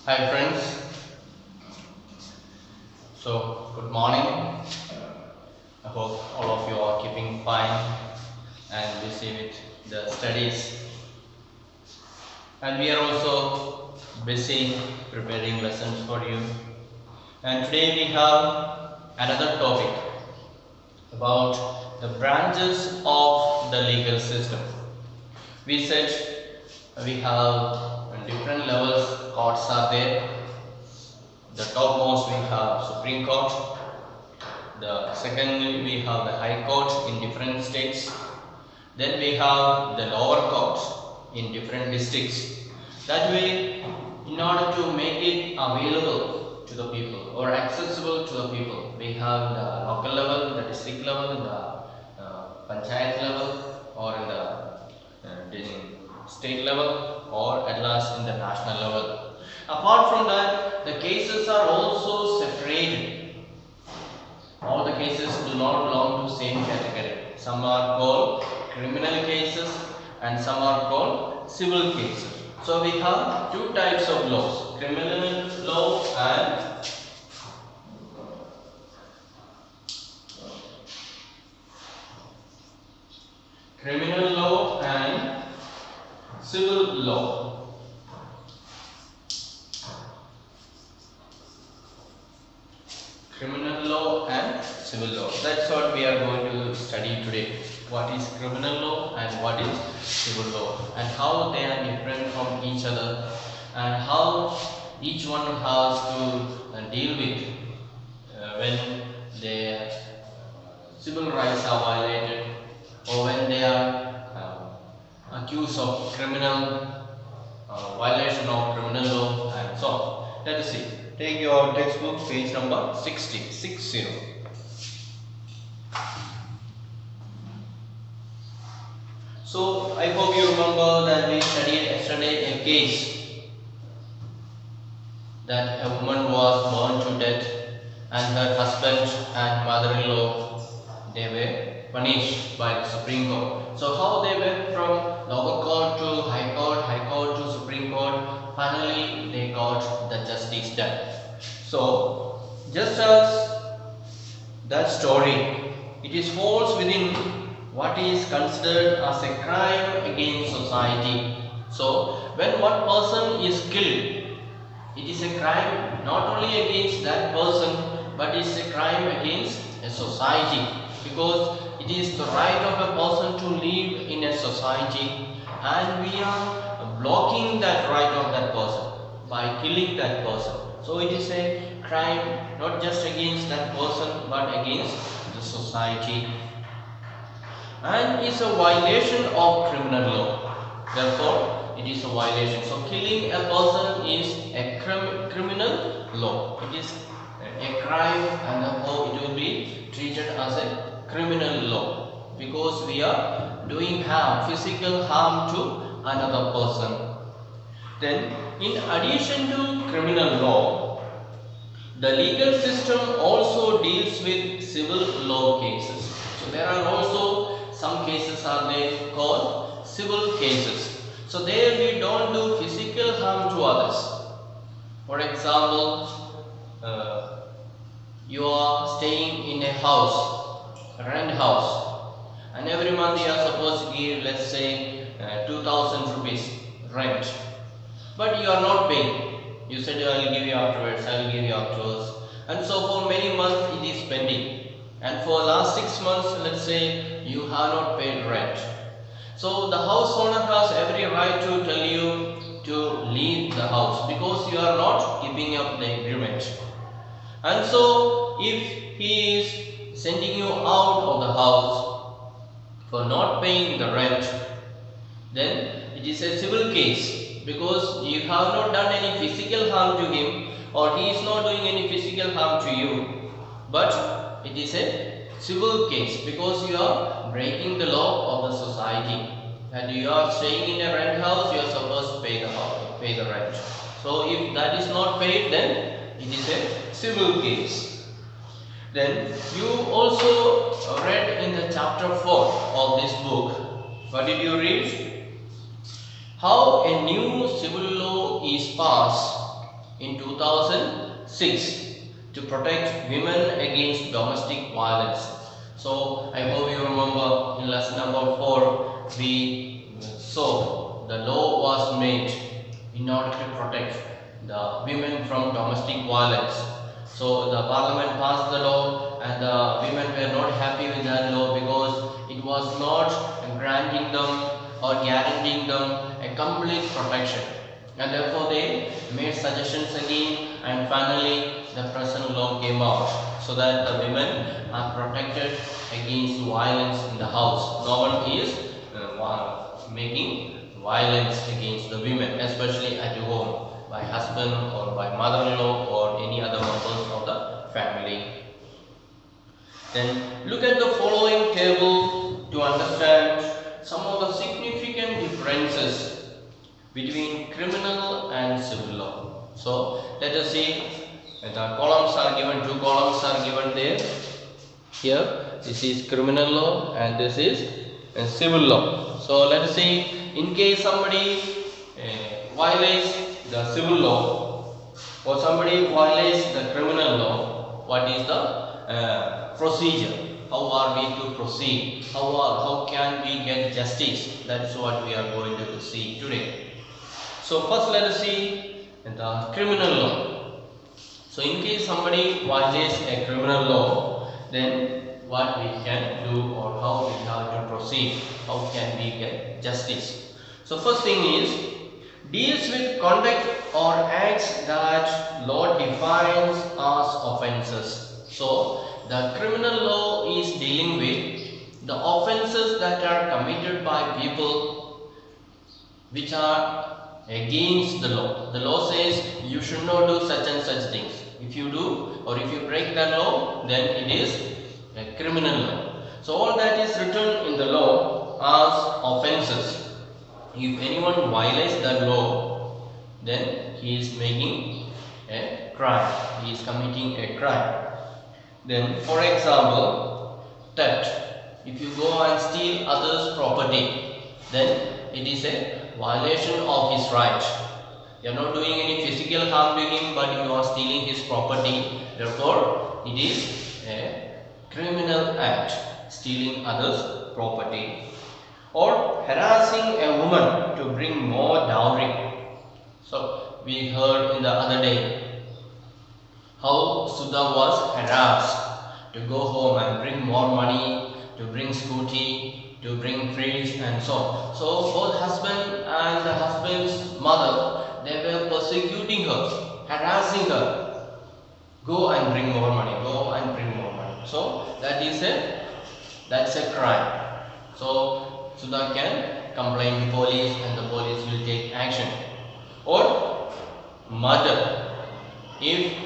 Hi friends, so good morning. I hope all of you are keeping fine and busy with the studies. And we are also busy preparing lessons for you. And today we have another topic about the branches of the legal system. We said we have different levels, courts are there. The topmost we have Supreme Court. The secondly, we have the High Court in different states. Then we have the lower courts in different districts. That way, in order to make it available to the people or accessible to the people, we have the local level, the district level, the panchayat level, or in the state level, or at last in the national level. Apart from that, the cases are also separated. All the cases do not belong to same category. Some are called criminal cases and some are called civil cases. So we have two types of laws, criminal law and civil law. Criminal law and civil law. That's what we are going to study today. What is criminal law and what is civil law, and how they are different from each other, and how each one has to deal with when their civil rights are violated, or when they are accused of criminal violation of criminal law and so on. Let us see. Take your textbook, page number 60. So I hope you remember that we studied yesterday a case that a woman was burned to death and her husband and mother-in-law, they were punished by the Supreme Court. So how they went from lower court to high court to Supreme Court, finally they got the justice done. So just as that story, it is falls within what is considered as a crime against society. So when one person is killed, it is a crime not only against that person, but it is a crime against a society, because it is the right of a person to live in a society, and we are blocking that right of that person by killing that person. So it is a crime not just against that person but against the society, and is a violation of criminal law. Therefore, it is a violation. So killing a person is a criminal law. It is a crime, and therefore it will be treated as a criminal law, because we are doing harm, physical harm to another person. Then, in addition to criminal law, the legal system also deals with civil law cases. So there are also some cases are there called civil cases. So there we don't do physical harm to others. For example, you are staying in a house, a rent house, and every month you are supposed to give, let's say, 2000 rupees rent, but you are not paying. You said I will give you afterwards, I will give you afterwards, and so for many months it is pending, and for last 6 months, let's say, you have not paid rent. So the house owner has every right to tell you to leave the house, because you are not keeping up the agreement. And so if he is sending you out of the house for not paying the rent, then it is a civil case, because you have not done any physical harm to him, or he is not doing any physical harm to you, but it is a civil case, because you are breaking the law of the society, and you are staying in a rent house, you are supposed to pay the rent. So if that is not paid, then it is a civil case. Then you also read in the chapter 4 of this book. What did you read? How a new civil law is passed in 2006 to protect women against domestic violence. So I hope you remember in lesson number 4 we saw the law was made in order to protect the women from domestic violence. So the parliament passed the law and the women were not happy with that law because it was not granting them or guaranteeing them a complete protection, and therefore they made suggestions again, and finally the present law came out so that the women are protected against violence in the house. No one is making violence against the women, especially at home, by husband or by mother-in-law or any other members of the family. Then look at the following table to understand some of the significant differences between criminal and civil law. So let us see, the columns are given, 2 columns are given there. Here this is criminal law and this is civil law. So let us see, in case somebody violates the civil law or somebody violates the criminal law, what is the procedure? How are we to proceed? How can we get justice? That is what we are going to see today. So first let us see the criminal law. So in case somebody violates a criminal law, then what we can do or how we have to proceed? How can we get justice? So first thing is, deals with conduct or acts that law defines as offences. So the criminal law is dealing with the offences that are committed by people which are against the law. The law says you should not do such and such things. If you do or if you break the law, then it is a criminal law. So all that is written in the law as offences. If anyone violates the law, then he is making a crime. He is committing a crime. Then, for example, theft. If you go and steal others' property, then it is a violation of his right. You are not doing any physical harm to him, but you are stealing his property. Therefore, it is a criminal act, stealing others' property. Or harassing a woman to bring more dowry. So we heard in the other day how Sudha was harassed to go home and bring more money, to bring scooty, to bring fridge and so on. So both husband and the husband's mother, they were persecuting her, harassing her. Go and bring more money, go and bring more money. So that's a crime. So Sudha can complain to police and the police will take action. Or murder. If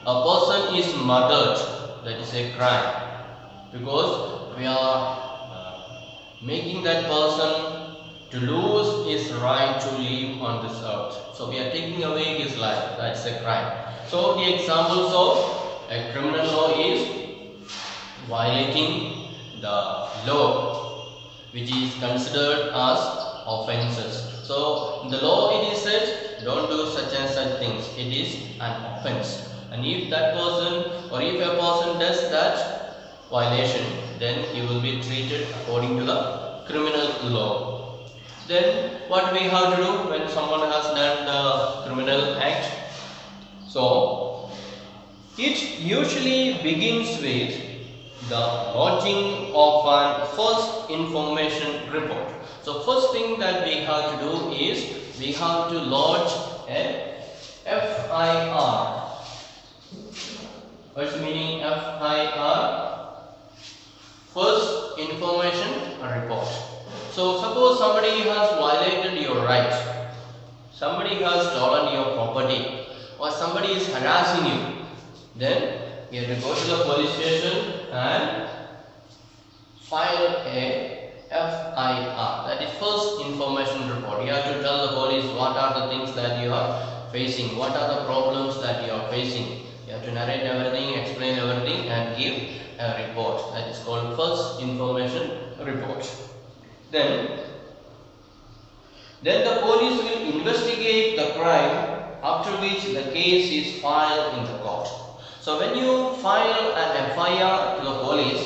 a person is murdered, that is a crime, because we are making that person to lose his right to live on this earth. So we are taking away his life. That's a crime. So the examples of a criminal law is violating the law, which is considered as offences. So in the law it is said, don't do such and such things. It is an offence. And if that person or if a person does that violation, then he will be treated according to the criminal law. Then what we have to do when someone has done the criminal act? So it usually begins with the lodging of an first information report. So first thing that we have to do is we have to lodge a FIR. What's the meaning FIR? First information report. So suppose somebody has violated your right, somebody has stolen your property, or somebody is harassing you, then you have to go to the police station and file a FIR, that is first information report. You have to tell the police what are the things that you are facing, what are the problems that you are facing. You have to narrate everything, explain everything and give a report. That is called first information report. Then the police will investigate the crime after which the case is filed in the court. So when you file an FIR to the police,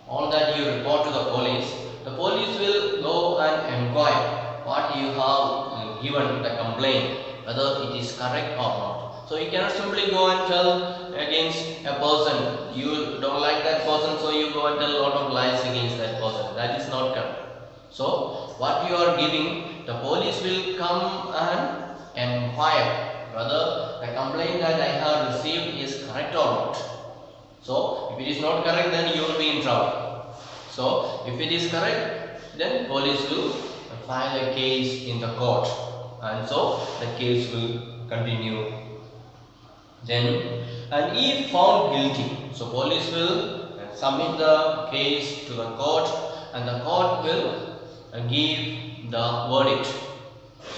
all that you report to the police will go and inquire what you have given the complaint, whether it is correct or not. So you cannot simply go and tell against a person, you don't like that person, so you go and tell a lot of lies against that person. That is not correct. So what you are giving, the police will come and inquire whether the complaint that I have received is correct or not. So if it is not correct, then you will be in trouble. So if it is correct, then police will file a case in the court, and so the case will continue. Then, and if found guilty, so police will submit the case to the court, and the court will give the verdict.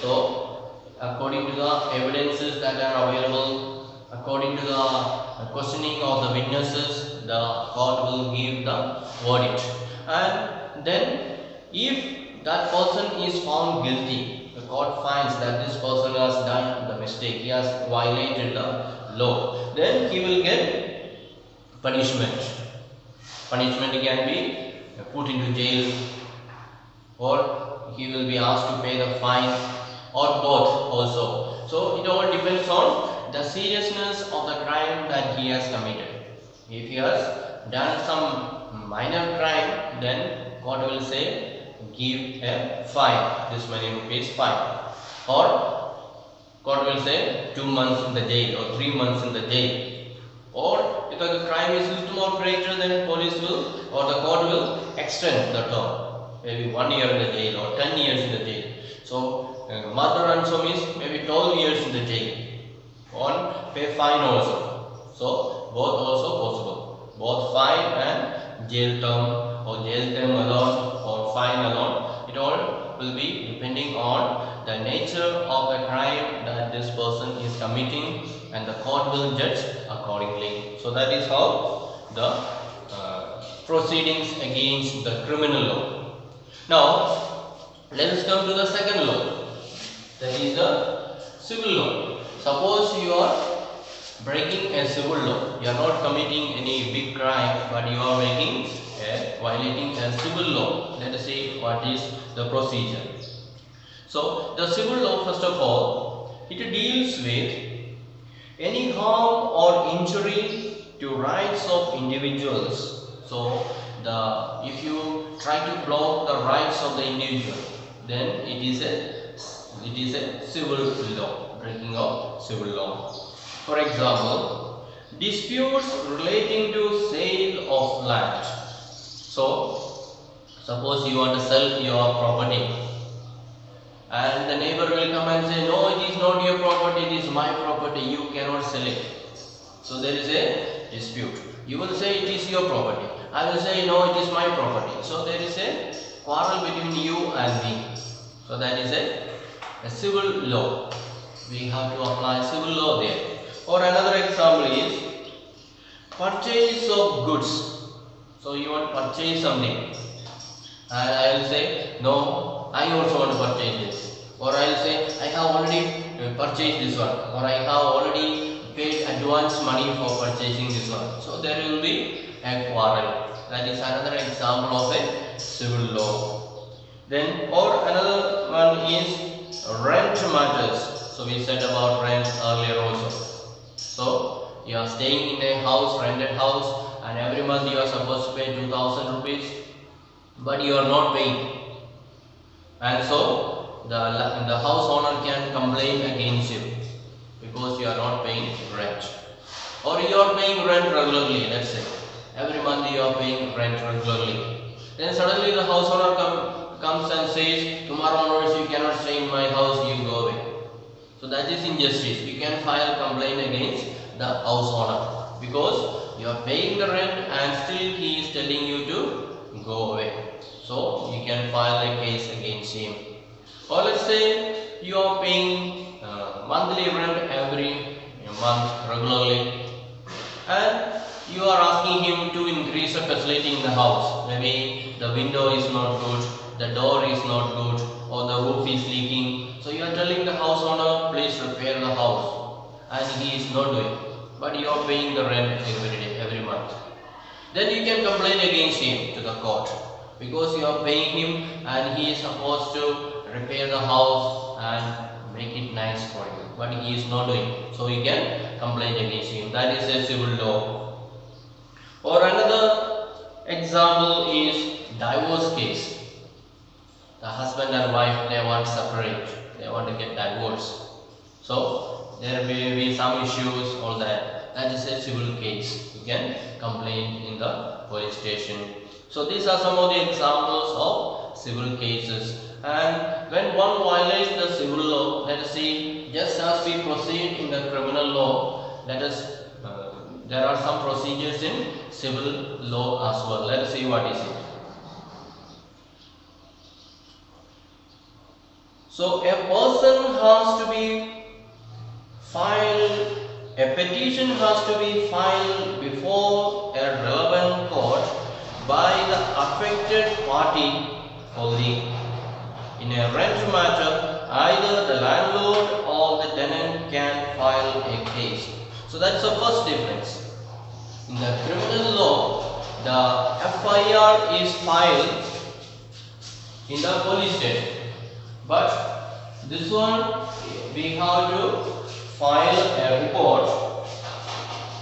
So according to the evidences that are available, according to the questioning of the witnesses, the court will give the verdict. And then if that person is found guilty, the court finds that this person has done the mistake, he has violated the law, then he will get punishment. Punishment can be put into jail, or he will be asked to pay the fine, or both also. So it all depends on the seriousness of the crime that he has committed. If he has done some minor crime, then court will say give a fine, this many rupees fine, or court will say 2 months in the jail or 3 months in the jail. Or if the crime is little more greater, then police will or the court will extend the term, maybe 1 year in the jail or 10 years in the jail. So murder and so means maybe 12 years in the jail, or pay fine also. So both also possible, both fine and jail term, or jail term alone or fine alone. It all will be depending on the nature of the crime that this person is committing, and the court will judge accordingly. So that is how the proceedings against the criminal law. Now let us come to the second law, that is the civil law. Suppose you are breaking a civil law, you are not committing any big crime, but you are violating a civil law. Let us see what is the procedure. So the civil law, first of all, it deals with any harm or injury to rights of individuals. So if you try to block the rights of the individual, then it is a civil law, breaking of civil law. For example, disputes relating to sale of land. So suppose you want to sell your property, and the neighbor will come and say, no, it is not your property, it is my property, you cannot sell it. So there is a dispute. You will say it is your property, I will say no, it is my property. So there is a quarrel between you and me. So that is a civil law. We have to apply civil law there. Or another example is purchase of goods. So you want to purchase something, and I will say no, I also want to purchase this. Or I will say I have already purchased this one, or I have already paid advance money for purchasing this one. So there will be a quarrel. That is another example of a civil law. Then, or another one is rent matters. So we said about rent earlier also. So you are staying in a house, rented house, and every month you are supposed to pay 2000 rupees, but you are not paying, and so the house owner can complain against you because you are not paying rent. Or you are paying rent regularly, let's say every month you are paying rent regularly, then suddenly the house owner comes and says, tomorrow onwards you cannot stay in my house, you go away. So that is injustice. You can file a complaint against the house owner because you are paying the rent and still he is telling you to go away. So you can file a case against him. Or let's say you are paying monthly rent every month regularly, and you are asking him to increase the facility in the house. Maybe the window is not good, the door is not good, or the roof is leaking. So you are telling the house owner, please is repair the house and he is not doing, but you are paying the rent every day, every month, then you can complain against him to the court, because you are paying him and he is supposed to repair the house and make it nice for you, but he is not doing, so you can complain against him. That is a civil law. Or another example is divorce case. The husband and wife, they want to separate, they want to get divorced, so there may be some issues, all that. That is a civil case. You can complain in the police station. So these are some of the examples of civil cases. And when one violates the civil law, let us see, just as we proceed in the criminal law, there are some procedures in civil law as well. Let us see what is it. So a person has to be filed, a petition has to be filed before a relevant court by the affected party only. In a rent matter, either the landlord or the tenant can file a case. So that's the first difference. In the criminal law, the FIR is filed in the police station. But this one, we have to file a report.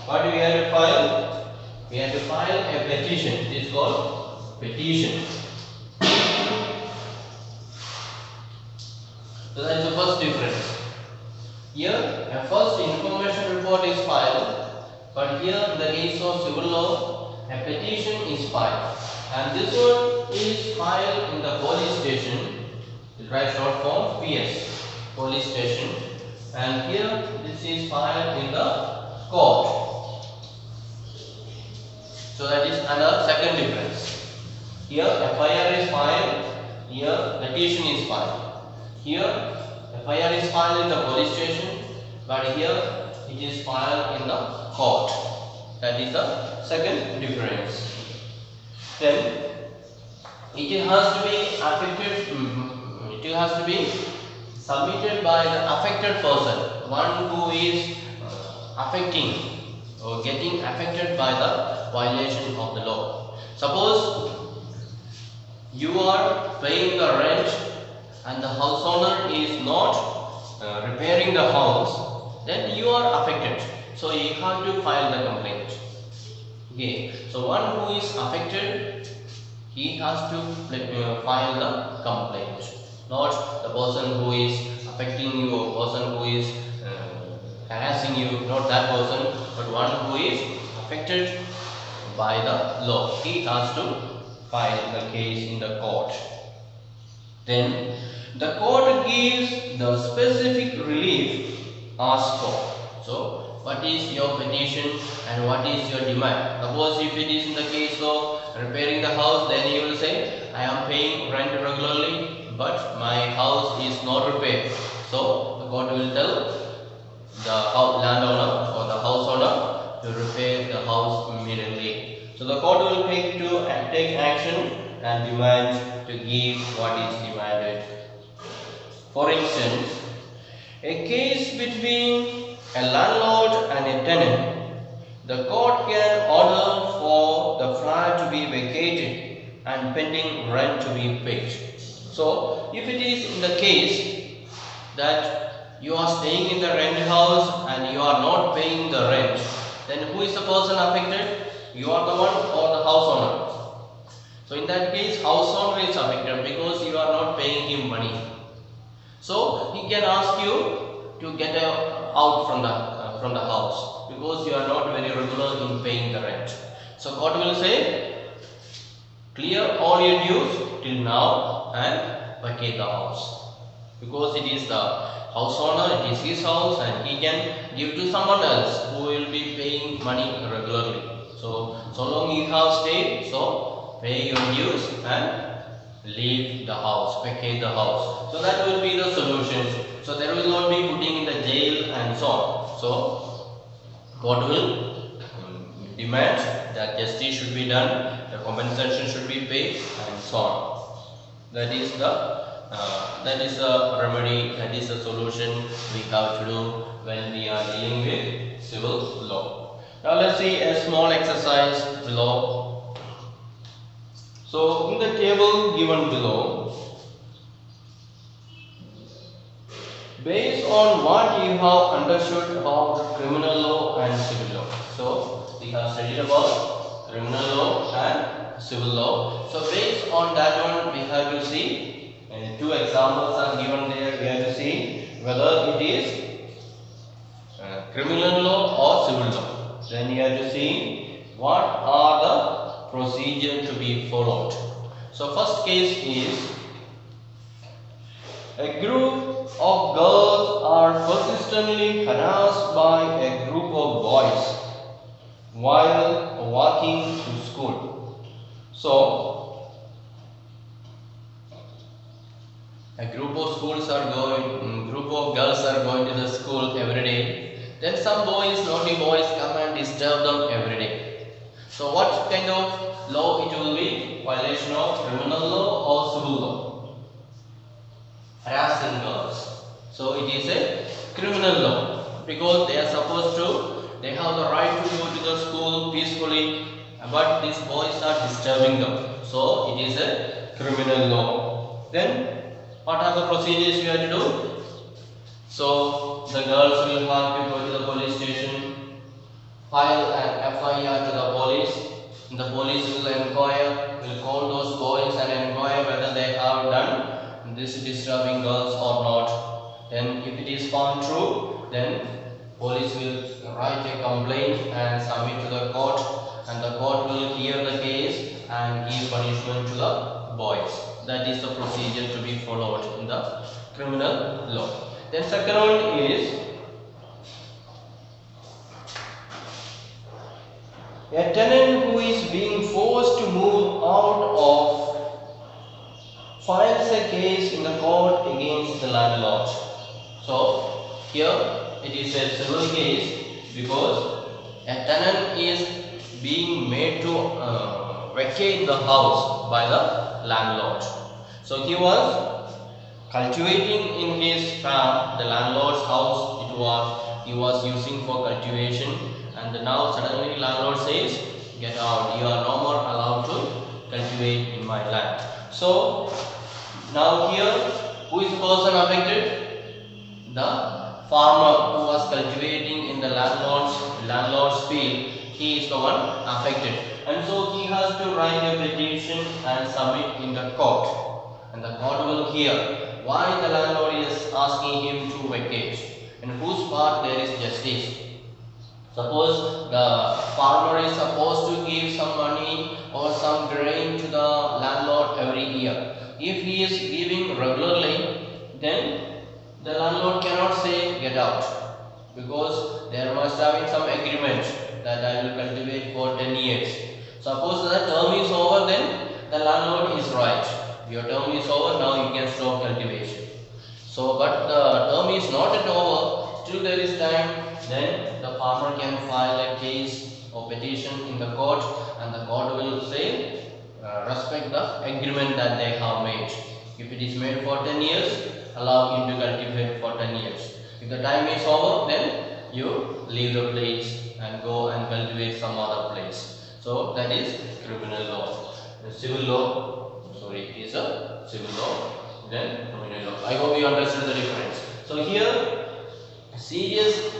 What do we have to file? We have to file a petition. It is called petition. So that is the first difference. Here, a first information report is filed, but here in the case of civil law, a petition is filed, and this one is filed in the police station. It writes short form PS, police station, and here this is filed in the court. So that is another second difference. Here FIR is filed, here petition is filed. Here FIR is filed in the police station, but here it is filed in the court. That is the second difference. Then it has to be affected. It has to be submitted by the affected person, one who is affecting or getting affected by the violation of the law. Suppose you are paying the rent and the house owner is not repairing the house, then you are affected. So you have to file the complaint. Okay. So one who is affected, he has to file the complaint. Not the person who is affecting you or person who is harassing you, not that person, but one who is affected by the law. He has to file the case in the court. Then the court gives the specific relief asked for. So what is your petition and what is your demand? Suppose if it is in the case of repairing the house, then you will say, I am paying rent regularly, but my house is not repaired. So the court will tell the landowner or the house owner to repair the house immediately. So the court will take action and demand to give what is demanded. For instance, a case between a landlord and a tenant, the court can order for the flat to be vacated and pending rent to be paid. So if it is in the case that you are staying in the rent house and you are not paying the rent, then who is the person affected? You are the one or the house owner? So in that case, house owner is affected because you are not paying him money. So he can ask you to get out from the house because you are not very regular in paying the rent. So court will say, clear all your dues till now and vacate the house, because it is the house owner, it is his house, and he can give to someone else who will be paying money regularly. So long you have stayed, so pay your dues and leave the house, vacate the house. So that will be the solution. So there will not be putting in the jail and so on. So court will demand that justice should be done, the compensation should be paid, and so on. That is the that is a remedy, that is a solution we have to do when we are dealing with civil law. Now let's see a small exercise below. So in the table given below, based on what you have understood about criminal law and civil law. So we have studied about criminal law and civil law. So based on that one, we have to see, and two examples are given there. We have to see whether it is criminal law or civil law. Then you have to see what are the procedures to be followed. So first case is a group of girls are persistently harassed by a group of boys while walking to school. So, a group of girls are going to the school every day. Then some boys, naughty boys, come and disturb them every day. So, what kind of law it will be? Violation of criminal law or civil law? Harassing girls. So it is a criminal law because they are supposed to, they have the right to go to the school peacefully, but these boys are disturbing them. So it is a criminal law. Then what are the procedures you have to do? So the girls will have to go to the police station, file an FIR to the police. The police will inquire, will call those boys and inquire whether they have done this disturbing girls or not. Then if it is found true, then police will write a complaint and submit to the court, and the court will hear the case and give punishment to the boys. That is the procedure to be followed in the criminal law. Then second one is a tenant who is being forced to move out of files a case in the court against the landlord. So here it is a civil case because a tenant is being made to vacate the house by the landlord. So he was cultivating in his farm, the landlord's house. He was using for cultivation, and now suddenly landlord says, "Get out! You are no more allowed to cultivate in my land." So now here, who is the person affected? The farmer who was cultivating in the landlord's field. He is the one affected, and so he has to write a petition and submit in the court, and the court will hear why the landlord is asking him to vacate, and whose part there is justice. Suppose the farmer is supposed to give some money or some grain to the landlord every year. If he is giving regularly, then the landlord cannot say get out, because there must have been some agreement that I will cultivate for 10 years. Suppose the term is over, then the landlord is right. Your term is over, now you can stop cultivation. So, but the term is not yet over, still there is time, then the farmer can file a case or petition in the court, and the court will say respect the agreement that they have made. If it is made for 10 years, allow him to cultivate for 10 years. If the time is over, then you leave the place and go and cultivate some other place. So that is criminal law. The civil law, sorry, it is a civil law, then criminal law. I hope you understood the difference. So here, serious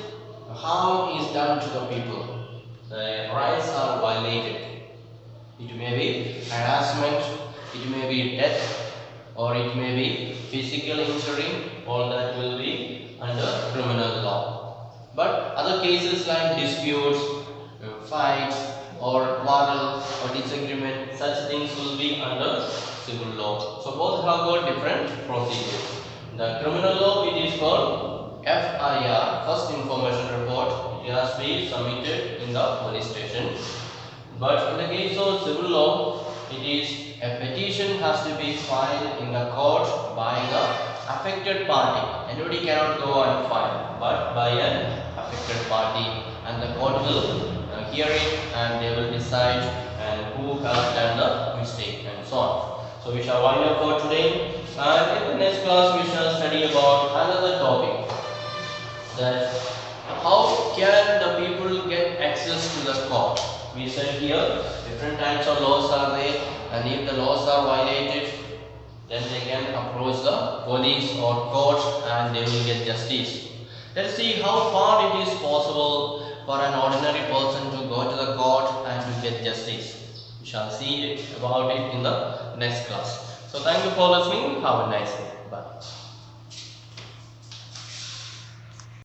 harm is done to the people. The rights are violated. It may be harassment, it may be death, or it may be physical injury. All that will be under criminal law. But other cases like disputes, fights, or quarrel or disagreement, such things will be under civil law. So both have got different procedures. The criminal law, it is called FIR, First Information Report. It has to be submitted in the police station. But in the case of civil law, it is a petition has to be filed in the court by the affected party. Anybody cannot go and file, but by an affected party, and the court will hear it, and they will decide and who has done the mistake and so on. So we shall wind up for today. And in the next class we shall study about another topic, that how can the people get access to the court. We said here different types of laws are there, and if the laws are violated, then they can approach the police or court and they will get justice. Let's see how far it is possible for an ordinary person to go to the court and to get justice. We shall see about it in the next class. So thank you for listening. Have a nice day. Bye.